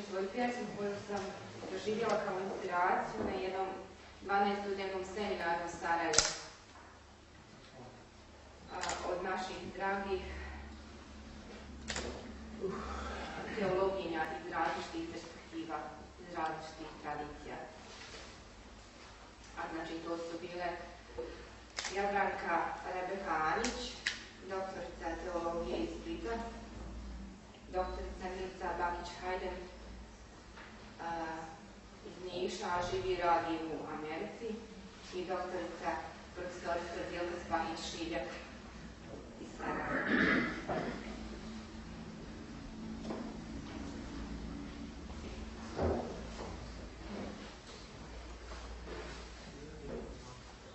svoju pjesmu koju sam doživjela kao inspiraciju na jednom 12-dnevnom seminaru u Sarajevu od naših dragih teologinja iz različitih perspektiva, iz različitih tradicija. A znači to su bile Jadranka Rebeka Anić, doktorica teologije iz Splita, doktorica Milica Bakić-Hajden iz Niša, živi i radi u Americi, i doktorica profesorica Zilka Spahić-Šiljak iz Sarajeva.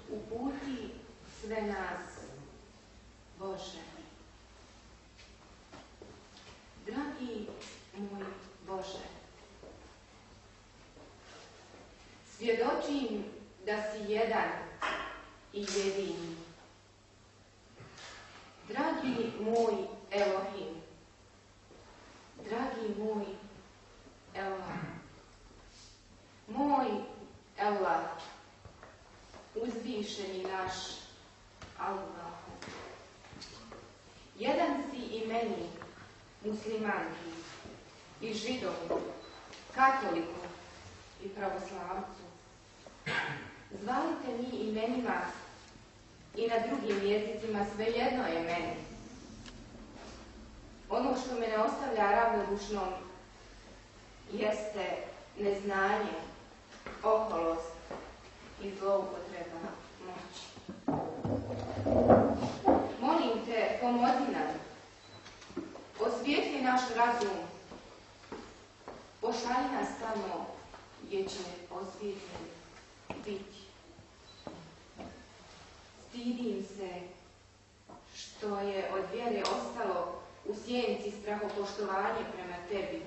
Uputi sve nas, Bože. Dragi moj Bože, svjedočim da si jedan i jedini. Dragi moj Elohim, dragi moj Elah, moj Elah, uzvišeni naš Allah. Jedan si i meni, muslimanki i židovu, katoliku i pravoslavcu. Zvalite mi imenima i na drugim jezicima, svejedno je meni. Ono što me ne ostavlja ravnodušnom jeste neznanje, oholost i zloupotreba moći. Molim te, pomozi nam, osvijetli naš razum, pošalji nas tamo gdje će osvijetljeni biti. Stidim se što je od vjere ostalo u sjenci strahopoštovanje prema tebi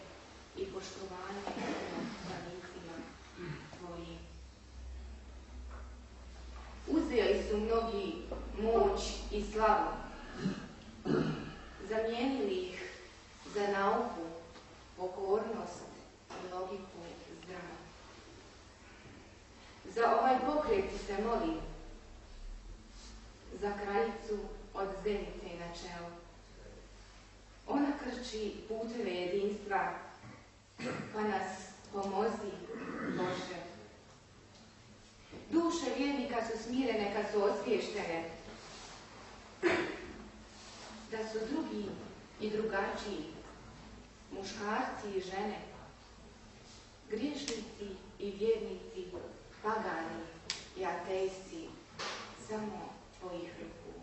i poštovanje prema stanicima tvojim. Uzeli su mnogi moć i slavu, zamijenili ih za nauku, pokornost i logiku zdravu. Za ovaj pokret se molim, za kraljicu od Zenice na čelu. Ona krči puteve jedinstva, pa nas pomozi, Bože. Duše vjernika su smirene kad su osvještene, da su drugi i drugačiji, muškarci i žene, griješnici i vjernici, pagani i ateisti, samo po ih ruku.